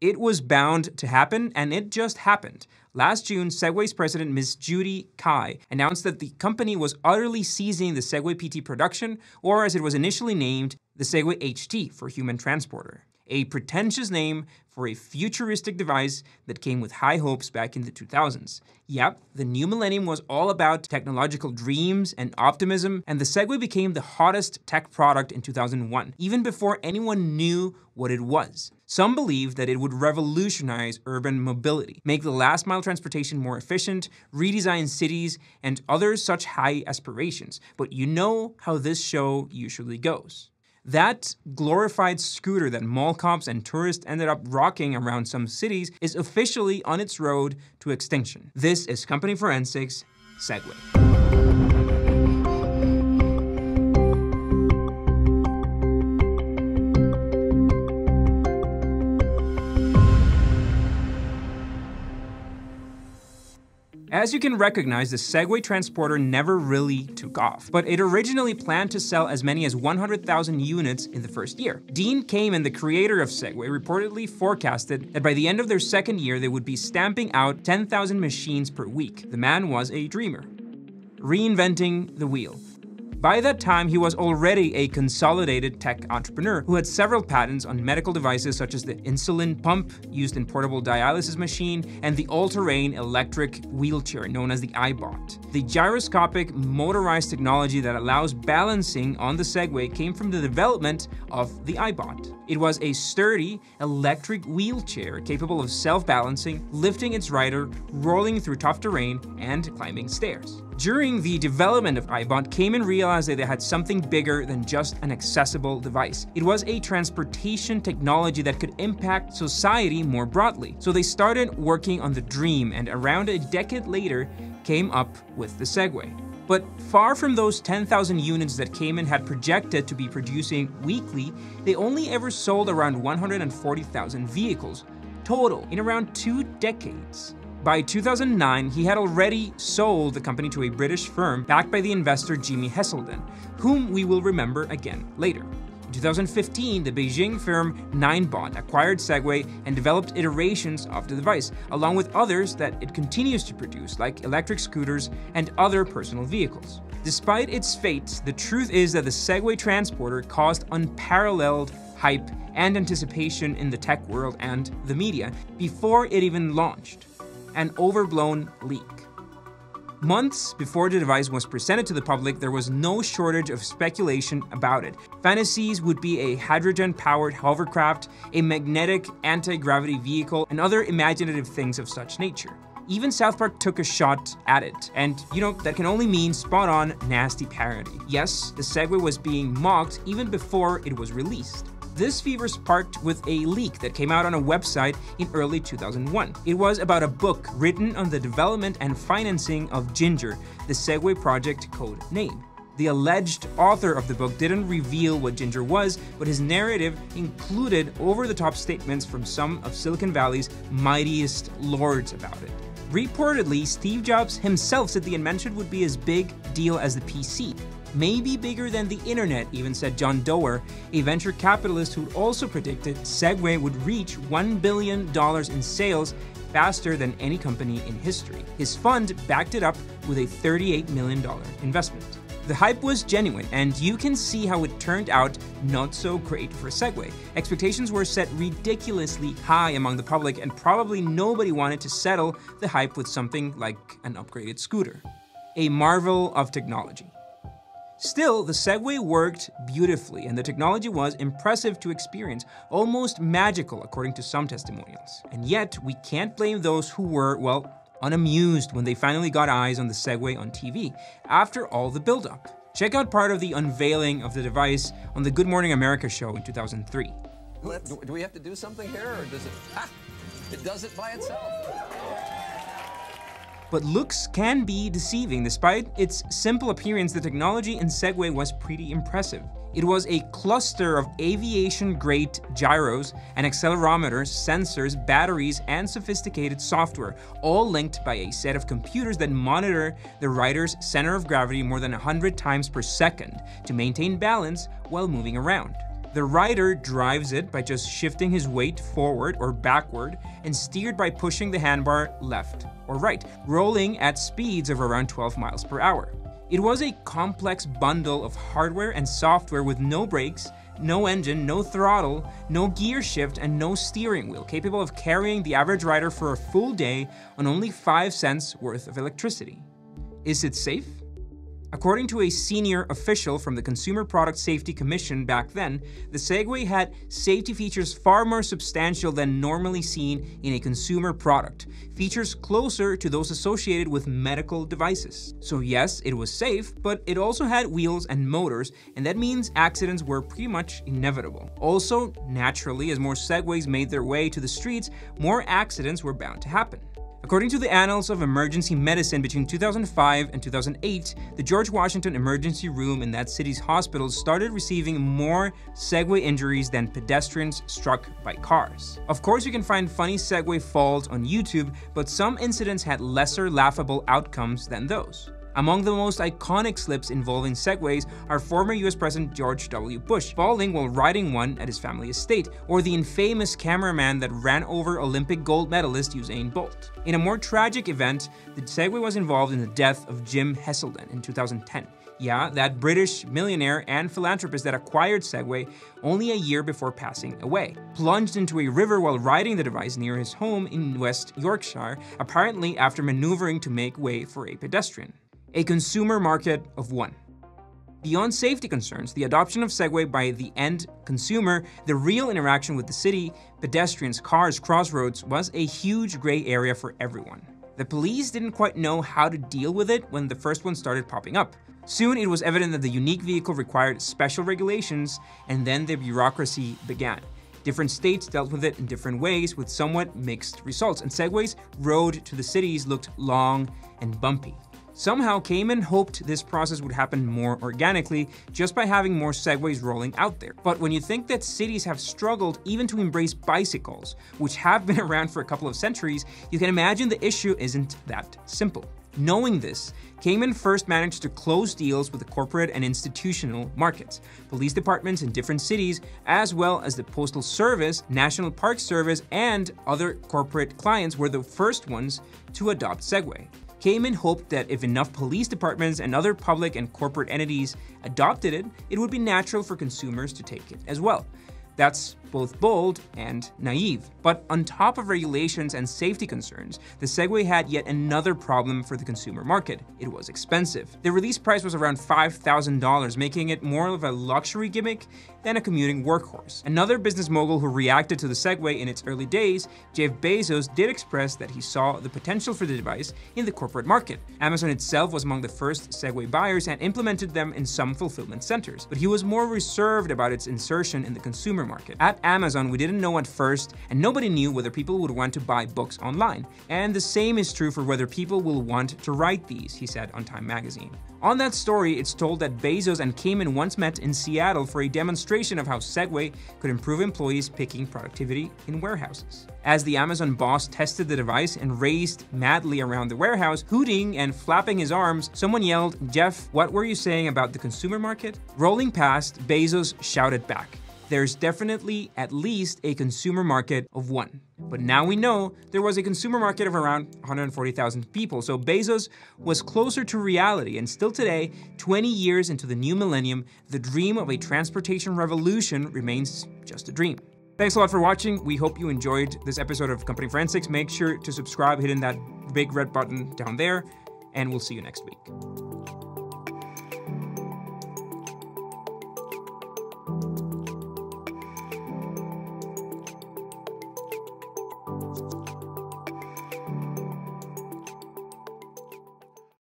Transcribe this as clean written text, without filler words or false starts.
It was bound to happen, and it just happened. Last June, Segway's president, Ms. Judy Cai, announced that the company was utterly ceasing the Segway PT production, or as it was initially named, the Segway HT for Human Transporter. A pretentious name for a futuristic device that came with high hopes back in the 2000s. Yep, the new millennium was all about technological dreams and optimism, and the Segway became the hottest tech product in 2001, even before anyone knew what it was. Some believed that it would revolutionize urban mobility, make the last mile transportation more efficient, redesign cities, and other such high aspirations. But you know how this show usually goes. That glorified scooter that mall cops and tourists ended up rocking around some cities is officially on its road to extinction. This is Company Forensics, Segway. As you can recognize, the Segway transporter never really took off, but it originally planned to sell as many as 100,000 units in the first year. Dean Kamen, the creator of Segway, reportedly forecasted that by the end of their second year, they would be stamping out 10,000 machines per week. The man was a dreamer. Reinventing the wheel. By that time, he was already a consolidated tech entrepreneur who had several patents on medical devices such as the insulin pump used in portable dialysis machine and the all-terrain electric wheelchair known as the iBot. The gyroscopic motorized technology that allows balancing on the Segway came from the development of the iBot. It was a sturdy electric wheelchair capable of self-balancing, lifting its rider, rolling through tough terrain, and climbing stairs. During the development of iBot, Kamen realized that they had something bigger than just an accessible device. It was a transportation technology that could impact society more broadly. So they started working on the dream, and around a decade later, came up with the Segway. But far from those 10,000 units that Kamen had projected to be producing weekly, they only ever sold around 140,000 vehicles total in around 2 decades. By 2009, he had already sold the company to a British firm backed by the investor Jimmy Heselden, whom we will remember again later. In 2015, the Beijing firm Ninebot acquired Segway and developed iterations of the device, along with others that it continues to produce, like electric scooters and other personal vehicles. Despite its fate, the truth is that the Segway transporter caused unparalleled hype and anticipation in the tech world and the media before it even launched. An overblown leak. Months before the device was presented to the public, there was no shortage of speculation about it. Fantasies would be a hydrogen-powered hovercraft, a magnetic anti-gravity vehicle, and other imaginative things of such nature. Even South Park took a shot at it, and that can only mean spot-on nasty parody. Yes, the Segway was being mocked even before it was released. This fever sparked with a leak that came out on a website in early 2001. It was about a book written on the development and financing of Ginger, the Segway project code name. The alleged author of the book didn't reveal what Ginger was, but his narrative included over-the-top statements from some of Silicon Valley's mightiest lords about it. Reportedly, Steve Jobs himself said the invention would be as big deal as the PC. Maybe bigger than the internet, even said John Doerr, a venture capitalist who also predicted Segway would reach $1 billion in sales faster than any company in history. His fund backed it up with a $38 million investment. The hype was genuine, and you can see how it turned out not so great for Segway. Expectations were set ridiculously high among the public, and probably nobody wanted to settle the hype with something like an upgraded scooter. A marvel of technology. Still, the Segway worked beautifully, and the technology was impressive to experience, almost magical according to some testimonials. And yet, we can't blame those who were, well, unamused when they finally got eyes on the Segway on TV, after all the build-up. Check out part of the unveiling of the device on the Good Morning America show in 2003. Do we have to do something here, or does it... it does it by itself. But looks can be deceiving. Despite its simple appearance, the technology in Segway was pretty impressive. It was a cluster of aviation-grade gyros and accelerometers, sensors, batteries, and sophisticated software, all linked by a set of computers that monitor the rider's center of gravity more than 100 times per second to maintain balance while moving around. The rider drives it by just shifting his weight forward or backward and steered by pushing the handbar left or right, rolling at speeds of around 12 miles per hour. It was a complex bundle of hardware and software with no brakes, no engine, no throttle, no gear shift, and no steering wheel, capable of carrying the average rider for a full day on only 5 cents worth of electricity. Is it safe? According to a senior official from the Consumer Product Safety Commission back then, the Segway had safety features far more substantial than normally seen in a consumer product, features closer to those associated with medical devices. So yes, it was safe, but it also had wheels and motors, and that means accidents were pretty much inevitable. Also, naturally, as more Segways made their way to the streets, more accidents were bound to happen. According to the Annals of Emergency Medicine, between 2005 and 2008, the George Washington Emergency Room in that city's hospitals started receiving more Segway injuries than pedestrians struck by cars. Of course, you can find funny Segway falls on YouTube, but some incidents had lesser laughable outcomes than those. Among the most iconic slips involving Segways are former US President George W. Bush falling while riding one at his family estate, or the infamous cameraman that ran over Olympic gold medalist Usain Bolt. In a more tragic event, the Segway was involved in the death of Jim Heselden in 2010. Yeah, that British millionaire and philanthropist that acquired Segway only a year before passing away. Plunged into a river while riding the device near his home in West Yorkshire, apparently after maneuvering to make way for a pedestrian. A consumer market of one. Beyond safety concerns, the adoption of Segway by the end consumer, the real interaction with the city, pedestrians, cars, crossroads, was a huge gray area for everyone. The police didn't quite know how to deal with it when the first one started popping up. Soon it was evident that the unique vehicle required special regulations, and then the bureaucracy began. Different states dealt with it in different ways with somewhat mixed results, and Segway's road to the cities looked long and bumpy. Somehow, Cayman hoped this process would happen more organically just by having more Segways rolling out there. But when you think that cities have struggled even to embrace bicycles, which have been around for a couple of centuries, you can imagine the issue isn't that simple. Knowing this, Cayman first managed to close deals with the corporate and institutional markets, police departments in different cities, as well as the Postal Service, National Park Service, and other corporate clients were the first ones to adopt Segway. Cayman hoped that if enough police departments and other public and corporate entities adopted it, it would be natural for consumers to take it as well. That's both bold and naive. But on top of regulations and safety concerns, the Segway had yet another problem for the consumer market. It was expensive. The release price was around $5,000, making it more of a luxury gimmick than a commuting workhorse. Another business mogul who reacted to the Segway in its early days, Jeff Bezos, did express that he saw the potential for the device in the corporate market. Amazon itself was among the first Segway buyers and implemented them in some fulfillment centers, but he was more reserved about its insertion in the consumer market. At Amazon, we didn't know at first, and nobody knew whether people would want to buy books online. And the same is true for whether people will want to write these, he said on Time magazine. On that story, it's told that Bezos and Cayman once met in Seattle for a demonstration of how Segway could improve employees' picking productivity in warehouses. As the Amazon boss tested the device and raced madly around the warehouse, hooting and flapping his arms, someone yelled, "Jeff, what were you saying about the consumer market?" Rolling past, Bezos shouted back, "There's definitely at least a consumer market of one." But now we know there was a consumer market of around 140,000 people, so Bezos was closer to reality, and still today, 20 years into the new millennium, the dream of a transportation revolution remains just a dream. Thanks a lot for watching. We hope you enjoyed this episode of Company Forensics. Make sure to subscribe, hitting that big red button down there, and we'll see you next week.